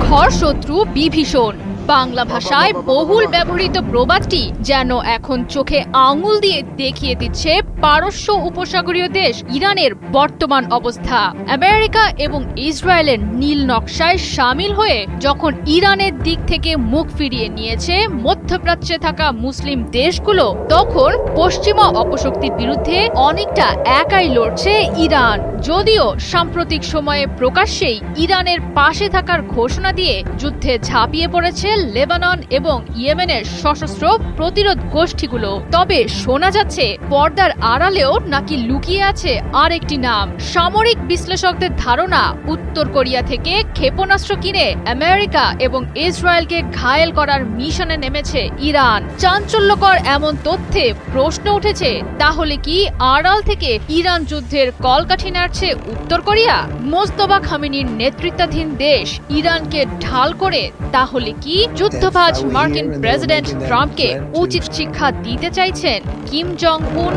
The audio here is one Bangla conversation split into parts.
ঘরশত্রু বিভীষণ বাংলা ভাষায় বহুল ব্যবহৃত প্রবাদটি যেন এখন চোখে আঙুল দিয়ে দেখিয়ে দিচ্ছে পারস্য উপসাগরীয় দেশ ইরানের বর্তমান অবস্থা। আমেরিকা এবং ইসরায়েলের নীল নকশায় সামিল হয়ে যখন ইরানের দিক থেকে মুখ ফিরিয়ে নিয়েছে মধ্যপ্রাচ্যে থাকা মুসলিম দেশগুলো, তখন পশ্চিমা অপশক্তির বিরুদ্ধে অনেকটা একাই লড়ছে ইরান। যদিও সাম্প্রতিক সময়ে প্রকাশ্যেই ইরানের পাশে থাকার ঘোষণা দিয়ে যুদ্ধে ঝাঁপিয়ে পড়েছে লেবানন এবং ইয়েমেনের সশস্ত্র প্রতিরোধ গোষ্ঠীগুলো, তবে শোনা যাচ্ছে পর্দার আড়ালেও নাকি লুকিয়ে আছে আরেকটি নাম। সামরিক বিশ্লেষকদের ধারণা, উত্তর কোরিয়া থেকে ক্ষেপণাস্ত্র কিনে আমেরিকা এবং ইসরায়েলকে ঘায়েল করার মিশনে নেমেছে ইরান। চাঞ্চল্যকর এমন তথ্যে প্রশ্ন উঠেছে, তাহলে কি আড়াল থেকে ইরান যুদ্ধের কলকাঠি নাড়ছে উত্তর কোরিয়া? মোস্তফা খামেনির নেতৃত্বাধীন দেশ ইরানকে ঢাল করে তাহলে কি যুদ্ধবাজ মার্কিন প্রেসিডেন্ট ট্রাম্পকে উচিত শিক্ষা দিতে চাইছেন কিম জং উন?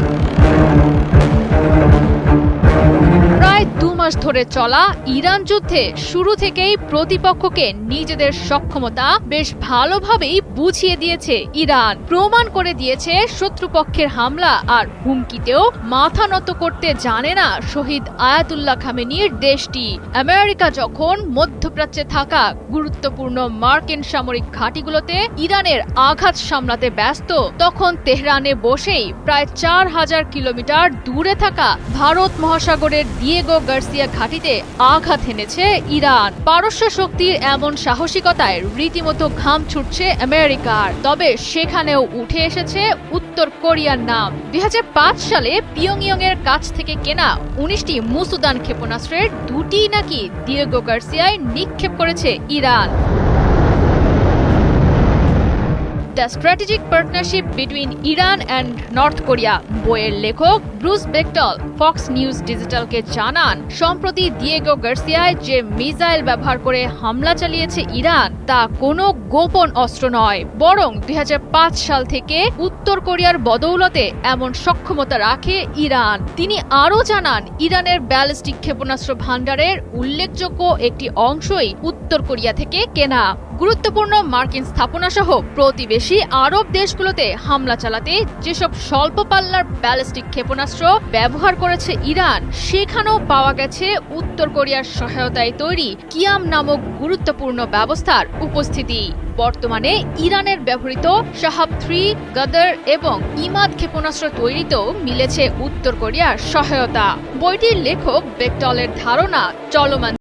প্রায় 2 মাস ধরে চলা ইরান যুদ্ধে শুরু থেকেই প্রতিপক্ষকে নিজেদের সক্ষমতা বেশ ভালোভাবেই বুঝিয়ে দিয়েছে ইরান। প্রমাণ করে দিয়েছে শত্রুপক্ষের হামলা আর হুমকিতেও মাথা নত করতে জানে না শহীদ আয়াতুল্লাহ খামেনির দেশটি। আমেরিকা যখন মধ্যপ্রাচ্যে থাকা গুরুত্বপূর্ণ মার্কিন সামরিক ঘাঁটিগুলোতে ইরানের আঘাত সামলাতে ব্যস্ত, তখন তেহরানে বসেই প্রায় 4000 কিলোমিটার দূরে থাকা ভারত মহাসাগরের দিয়েগো গার্সিয়া ঘাঁটিতে আঘাত এনেছে ইরান। পারস্য শক্তির এমন সাহসিকতায় রীতিমতো ঘাম ছুটছে আমেরিকার। তবে সেখানেও উঠে এসেছে উত্তর কোরিয়ার নাম। 2005 সালে পিয়ংইয়ং এর কাছ থেকে কেনা 19টি মুসুদান ক্ষেপণাস্ত্রের 2টি নাকি দিয়েগো গার্সিয়ায় নিক্ষেপ করেছে Iran. The strategic partnership between Iran and north Korea বইয়ের লেখক ব্রুস বেকটল ফক্স নিউজ ডিজিটালকে জানান, সম্প্রতি দিয়েগো গার্সিয়ায় যে মিসাইল ব্যবহার করে হামলা চালিয়েছে ইরান তা কোনো গোপন অস্ত্র নয়, বরং 2005 সাল থেকে উত্তর কোরিয়ার বদৌলতে এমন সক্ষমতা রাখে ইরান। তিনি আরও জানান, ইরানের ব্যালিস্টিক ক্ষেপণাস্ত্র ভান্ডারের উল্লেখযোগ্য একটি অংশই উত্তর কোরিয়া থেকে কেনা। গুরুত্বপূর্ণ মার্কিন স্থাপনা সহ প্রতিবেশী আরব দেশগুলোতে হামলা চালাতে যেসব স্বল্প পাল্লার ব্যালিস্টিক ক্ষেপণাস্ত্র ব্যবহার করেছে ইরান, সেখানেও পাওয়া গেছে উত্তর কোরিয়ার সহায়তায় তৈরি কিয়াম নামক গুরুত্বপূর্ণ ব্যবস্থার উপস্থিতি। বর্তমানে ইরানের ব্যবহৃত শাহাব 3, গদর এবং ইমাদ ক্ষেপণাস্ত্র তৈরিতেও মিলেছে উত্তর কোরিয়ার সহায়তা। বইটির লেখক বেকটলের ধারণা, চলমান